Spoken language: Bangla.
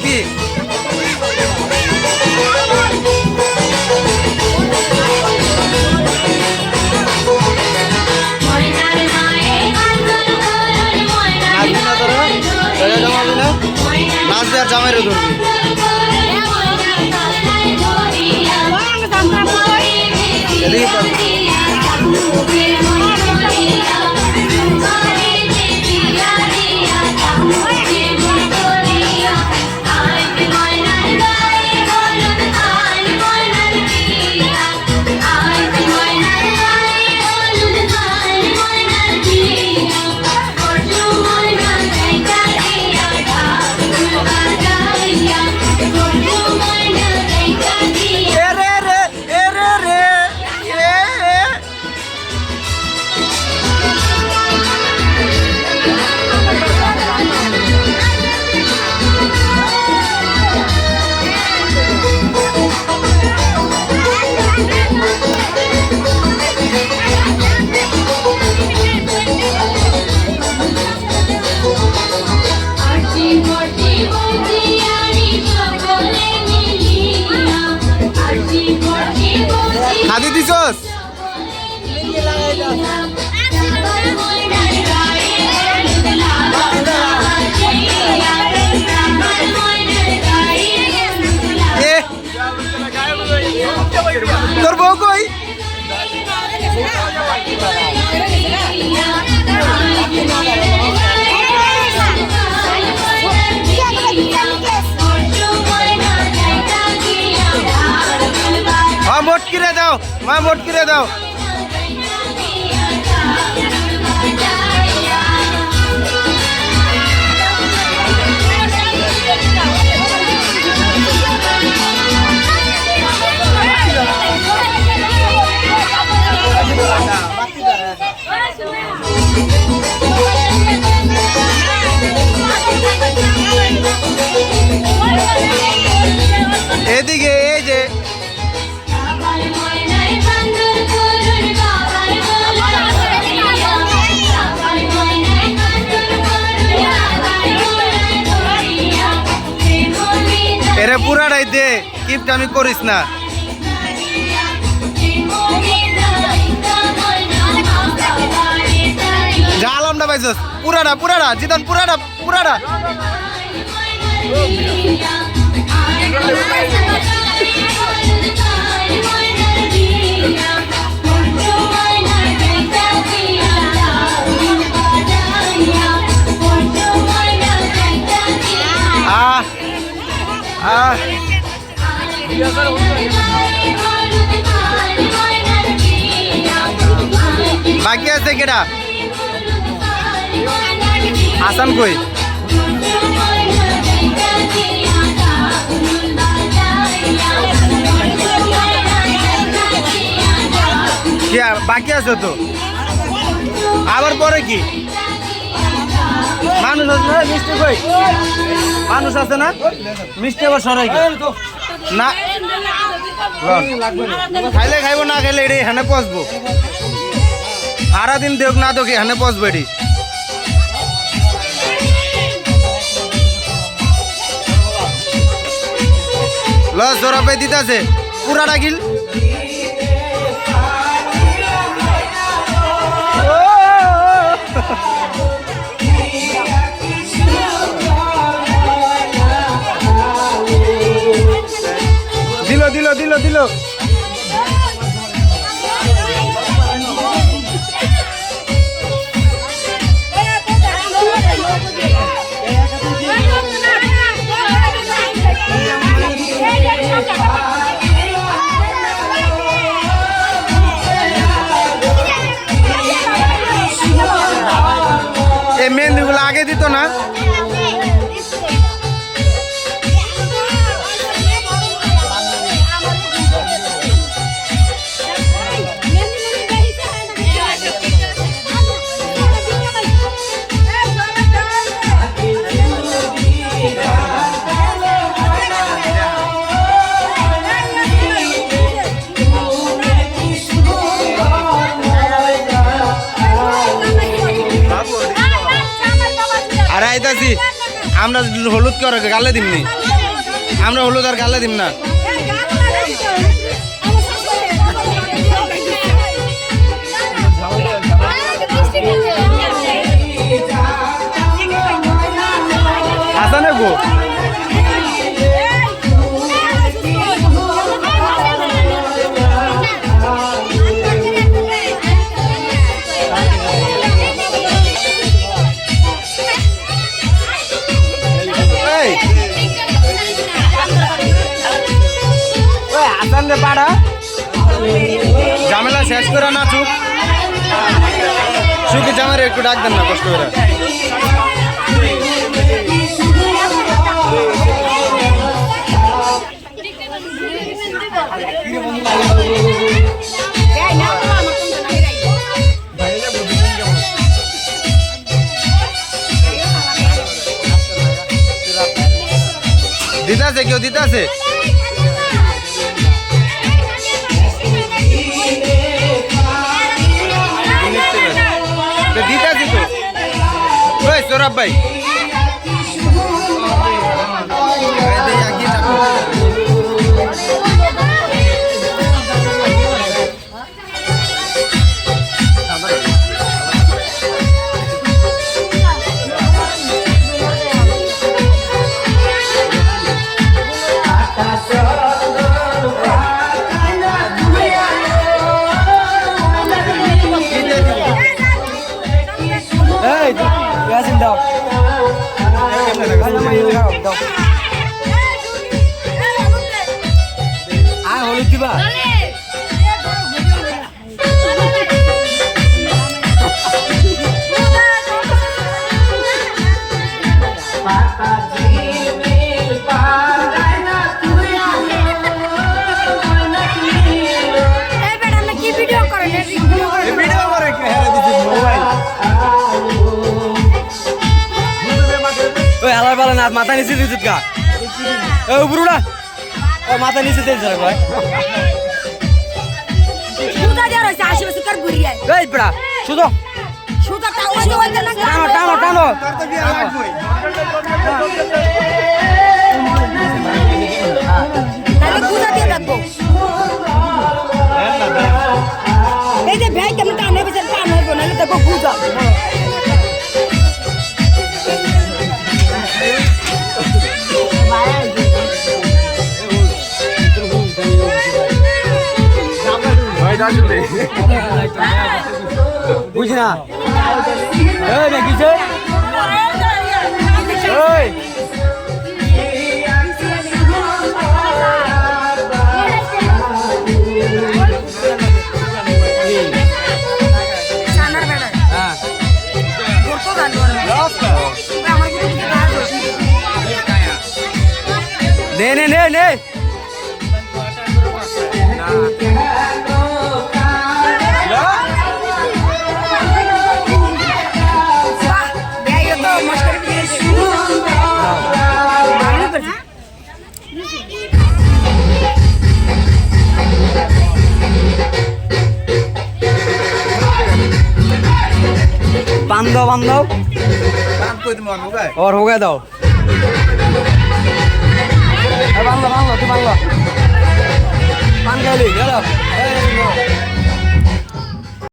কি নাচ দেওয়ার জামাইরে ধরবি খাদি দিছস তোর বউ কই মোটকিরে দাও মা মোটকিরে দাও এদিকে এই যে এরে পুরাটাই দে কিপটা আমি করিস না জালামটা পাইছস পুরাটা পুরাটা জিতন পুরাটা পুরাটা বাকি আছে কেডা হাসান কই বাকি আছে তো আবার পরে কি মানুষ আছে না মিষ্টি কই মানুষ আছে না মিষ্টি আবার সরাই না খাইলে খাইব না খাইলে এটি এখানে পচবো সারাদিন দেখ না দেখি এখানে পচবো এটি লস জোরাপে দিতেছে পুরা ডাকিল দিল দিল দিল দিল এই মেহেন্দিগুলো আগে দিত না Vamos. কইতাছি আমরা হলুদ করে গালে দিমনি আমরা হলুদ আর গালে দিম না আসানে গো আসানে পাড়া ঝামেলা শেষ করে না চুপ সুখী জামারে একটু ডাক দেন না কষ্ট করে দিতাছে কেউ দিতাছে দিতাছি তো ওই সৌরভ ভাই Yasin daw. Ah, holo diba? হালার পালা না মাথা নিচে দিত গা ও বুড়া ও মাথা নিচে দিত জরা ভাই সুদা যা রইছে আশেপাশে কার ঘুরিয়ে এই বড়া সুদো সুদাটা ওই যে ওইটা না টানো টানো টানো তোর তো বিয়া লাগবে তাহলে গুজা দিয়ে রাখবো এই যে ভাই কেমন টানে বেশি টান হইব না দেখো গুজা বুঝি না কিছু নে নে নে নে बांध दो और हो गया दो